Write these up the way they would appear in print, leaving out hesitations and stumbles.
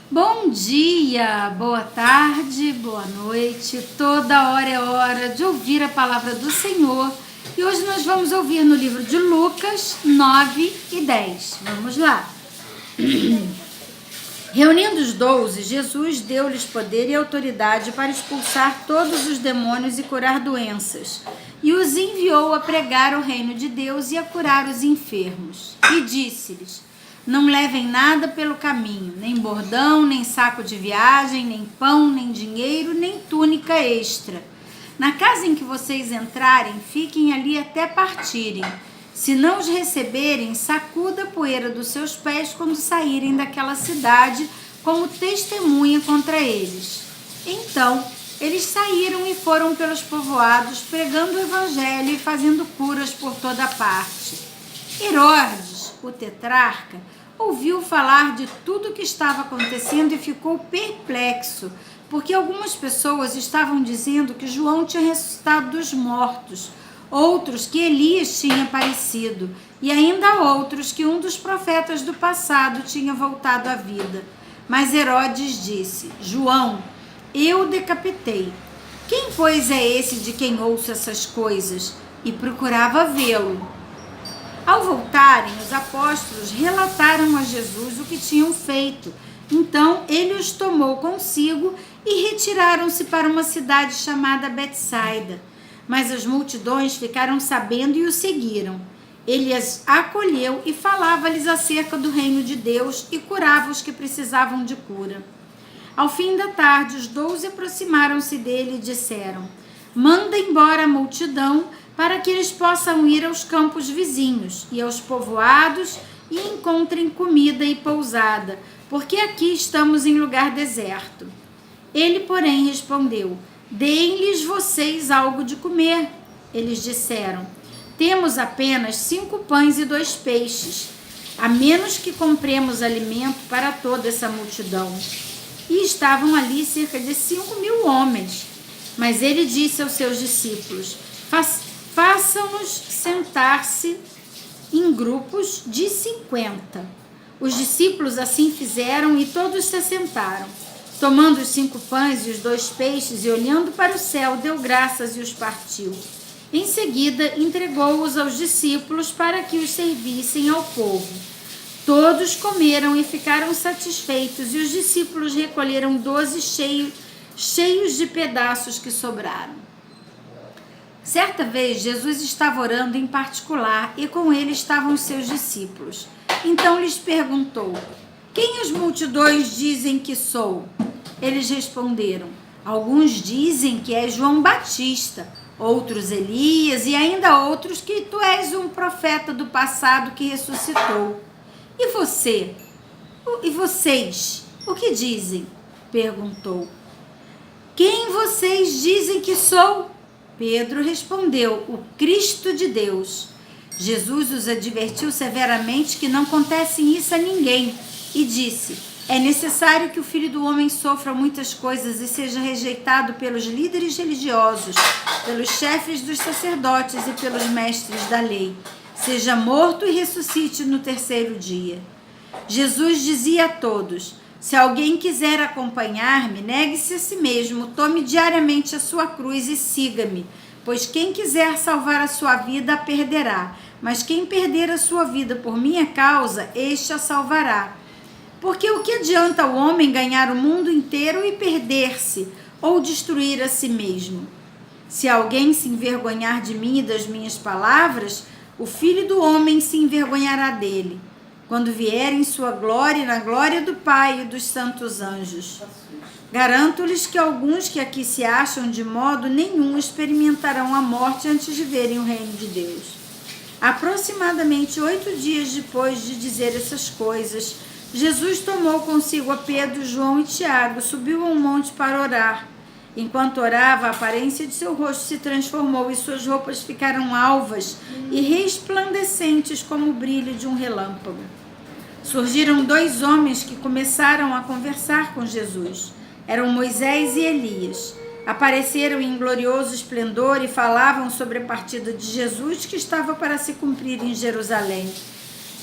Bom dia, boa tarde, boa noite. Toda hora é hora de ouvir a palavra do Senhor. E hoje nós vamos ouvir no livro de Lucas 9 e 10. Vamos lá. Reunindo os 12, Jesus deu-lhes poder e autoridade para expulsar todos os demônios e curar doenças. E os enviou a pregar o reino de Deus e a curar os enfermos. E disse-lhes: não levem nada pelo caminho, nem bordão, nem saco de viagem, nem pão, nem dinheiro, nem túnica extra. Na casa em que vocês entrarem, fiquem ali até partirem. Se não os receberem, sacuda a poeira dos seus pés quando saírem daquela cidade, como testemunha contra eles. Então, eles saíram e foram pelos povoados, pregando o evangelho e fazendo curas por toda parte. Herodes, o tetrarca, ouviu falar de tudo o que estava acontecendo e ficou perplexo, porque algumas pessoas estavam dizendo que João tinha ressuscitado dos mortos, outros que Elias tinha aparecido, e ainda outros que um dos profetas do passado tinha voltado à vida. Mas Herodes disse: João, eu o decapitei. Quem, pois, é esse de quem ouço essas coisas? E procurava vê-lo. Ao voltarem, os apóstolos relataram a Jesus o que tinham feito. Então ele os tomou consigo e retiraram-se para uma cidade chamada Betsaida. Mas as multidões ficaram sabendo e o seguiram. Ele as acolheu e falava-lhes acerca do reino de Deus e curava os que precisavam de cura. Ao fim da tarde, os 12 aproximaram-se dele e disseram: manda embora a multidão, para que eles possam ir aos campos vizinhos e aos povoados e encontrem comida e pousada, porque aqui estamos em lugar deserto. Ele, porém, respondeu: deem-lhes vocês algo de comer. Eles disseram: temos apenas 5 pães e 2 peixes, a menos que compremos alimento para toda essa multidão. E estavam ali cerca de 5.000 homens. Mas ele disse aos seus discípulos: façam-nos sentar-se em grupos de 50. Os discípulos assim fizeram e todos se assentaram. Tomando os 5 pães e os 2 peixes e olhando para o céu, deu graças e os partiu. Em seguida, entregou-os aos discípulos para que os servissem ao povo. Todos comeram e ficaram satisfeitos, e os discípulos recolheram 12 cheios de pedaços que sobraram. Certa vez, Jesus estava orando em particular e com ele estavam os seus discípulos. Então lhes perguntou: quem as multidões dizem que sou? Eles responderam: alguns dizem que és João Batista, outros Elias e ainda outros que tu és um profeta do passado que ressuscitou. E você? E vocês? O que dizem? Perguntou. Quem vocês dizem que sou? Pedro respondeu: o Cristo de Deus. Jesus os advertiu severamente que não contessem isso a ninguém e disse: é necessário que o Filho do Homem sofra muitas coisas e seja rejeitado pelos líderes religiosos, pelos chefes dos sacerdotes e pelos mestres da lei. Seja morto e ressuscite no terceiro dia. Jesus dizia a todos: se alguém quiser acompanhar-me, negue-se a si mesmo, tome diariamente a sua cruz e siga-me. Pois quem quiser salvar a sua vida, a perderá. Mas quem perder a sua vida por minha causa, este a salvará. Porque o que adianta o homem ganhar o mundo inteiro e perder-se, ou destruir a si mesmo? Se alguém se envergonhar de mim e das minhas palavras, o Filho do Homem se envergonhará dele, quando vier em sua glória e na glória do Pai e dos santos anjos. Garanto-lhes que alguns que aqui se acham de modo nenhum experimentarão a morte antes de verem o reino de Deus. Aproximadamente 8 dias depois de dizer essas coisas, Jesus tomou consigo a Pedro, João e Tiago, subiu a um monte para orar. Enquanto orava, a aparência de seu rosto se transformou e suas roupas ficaram alvas e resplandecentes como o brilho de um relâmpago. Surgiram 2 homens que começaram a conversar com Jesus. Eram Moisés e Elias. Apareceram em glorioso esplendor e falavam sobre a partida de Jesus que estava para se cumprir em Jerusalém.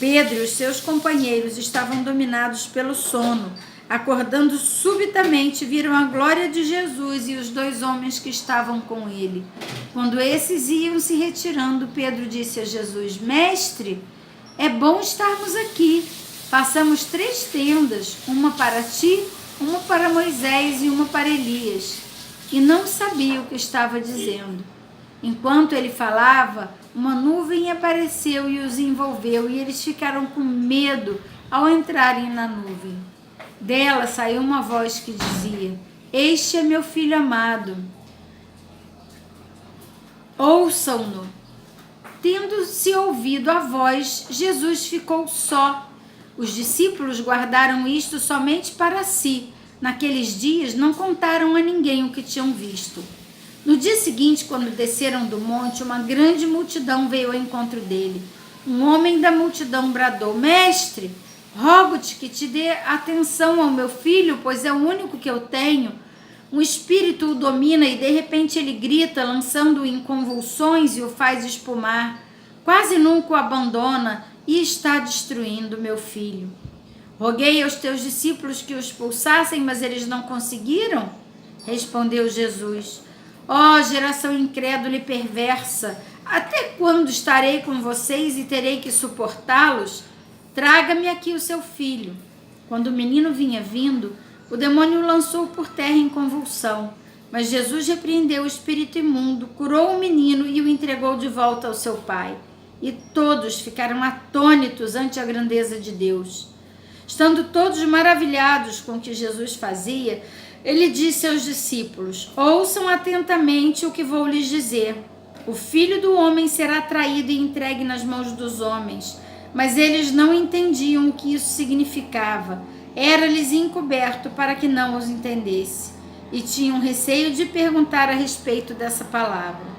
Pedro e os seus companheiros estavam dominados pelo sono. Acordando subitamente, viram a glória de Jesus e os 2 homens que estavam com ele. Quando esses iam se retirando, Pedro disse a Jesus: Mestre, é bom estarmos aqui. Façamos 3 tendas, uma para ti, uma para Moisés e uma para Elias. E não sabia o que estava dizendo. Enquanto ele falava, uma nuvem apareceu e os envolveu, e eles ficaram com medo ao entrarem na nuvem. Dela saiu uma voz que dizia: Este é meu filho amado, ouçam-no. Tendo-se ouvido a voz, Jesus ficou só. Os discípulos guardaram isto somente para si. Naqueles dias não contaram a ninguém o que tinham visto. No dia seguinte, quando desceram do monte, uma grande multidão veio ao encontro dele. Um homem da multidão bradou: Mestre, rogo-te que te dê atenção ao meu filho, pois é o único que eu tenho. Um espírito o domina e de repente ele grita, lançando-o em convulsões e o faz espumar. Quase nunca o abandona e está destruindo meu filho. Roguei aos teus discípulos que o expulsassem, mas eles não conseguiram? Respondeu Jesus. Ó geração incrédula e perversa, até quando estarei com vocês e terei que suportá-los? Traga-me aqui o seu filho. Quando o menino vinha vindo, o demônio o lançou por terra em convulsão. Mas Jesus repreendeu o espírito imundo, curou o menino e o entregou de volta ao seu pai. E todos ficaram atônitos ante a grandeza de Deus. Estando todos maravilhados com o que Jesus fazia, ele disse aos discípulos: Ouçam atentamente o que vou lhes dizer. O Filho do Homem será traído e entregue nas mãos dos homens. Mas eles não entendiam o que isso significava. Era-lhes encoberto para que não os entendesse. E tinham receio de perguntar a respeito dessa palavra.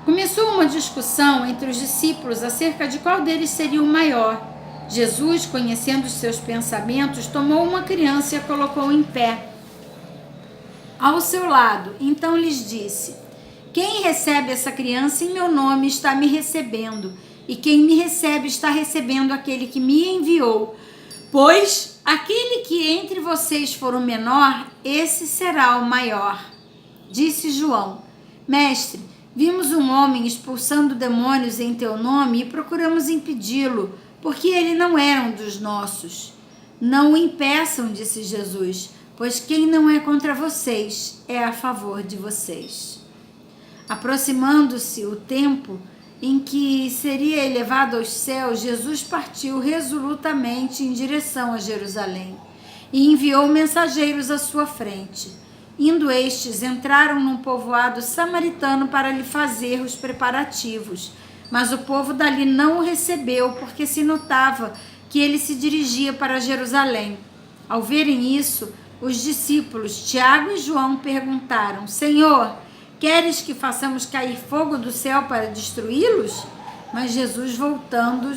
Começou uma discussão entre os discípulos acerca de qual deles seria o maior. Jesus, conhecendo os seus pensamentos, tomou uma criança e a colocou em pé ao seu lado. Então lhes disse: Quem recebe essa criança em meu nome está me recebendo, e quem me recebe está recebendo aquele que me enviou. Pois aquele que entre vocês for o menor, esse será o maior. Disse João: Mestre, vimos um homem expulsando demônios em teu nome e procuramos impedi-lo, porque ele não era um dos nossos. Não o impeçam, disse Jesus, pois quem não é contra vocês é a favor de vocês. Aproximando-se o tempo em que seria elevado aos céus, Jesus partiu resolutamente em direção a Jerusalém e enviou mensageiros à sua frente. Indo estes, entraram num povoado samaritano para lhe fazer os preparativos, mas o povo dali não o recebeu, porque se notava que ele se dirigia para Jerusalém. Ao verem isso, os discípulos Tiago e João perguntaram: Senhor, queres que façamos cair fogo do céu para destruí-los? Mas Jesus, voltando,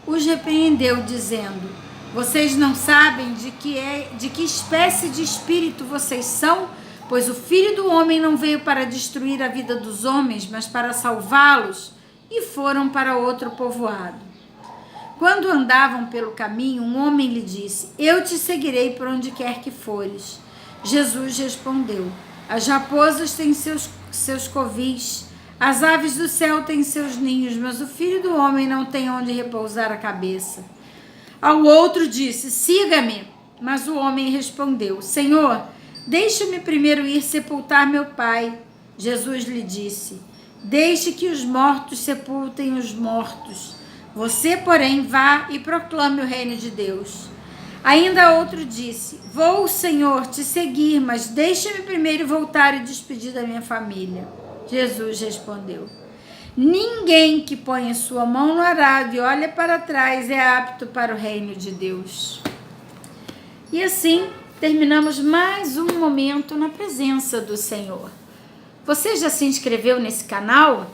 os repreendeu, dizendo: Vocês não sabem de que espécie de espírito vocês são? Pois o Filho do Homem não veio para destruir a vida dos homens, mas para salvá-los. E foram para outro povoado. Quando andavam pelo caminho, um homem lhe disse: Eu te seguirei por onde quer que fores. Jesus respondeu: As raposas têm seus covis, as aves do céu têm seus ninhos, mas o Filho do Homem não tem onde repousar a cabeça. Ao outro disse: Siga-me. Mas o homem respondeu: Senhor, deixe-me primeiro ir sepultar meu pai. Jesus lhe disse: Deixe que os mortos sepultem os mortos. Você, porém, vá e proclame o reino de Deus. Ainda outro disse: Vou, Senhor, te seguir, mas deixe-me primeiro voltar e despedir da minha família. Jesus respondeu: Ninguém que põe sua mão no arado e olha para trás é apto para o reino de Deus. E assim terminamos mais um momento na presença do Senhor. Você já se inscreveu nesse canal?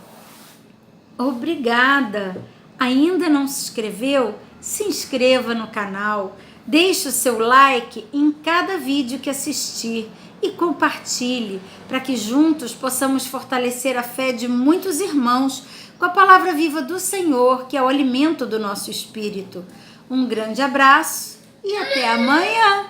Obrigada! Ainda não se inscreveu? Se inscreva no canal, deixe o seu like em cada vídeo que assistir e compartilhe para que juntos possamos fortalecer a fé de muitos irmãos com a palavra viva do Senhor, que é o alimento do nosso espírito. Um grande abraço e até amanhã!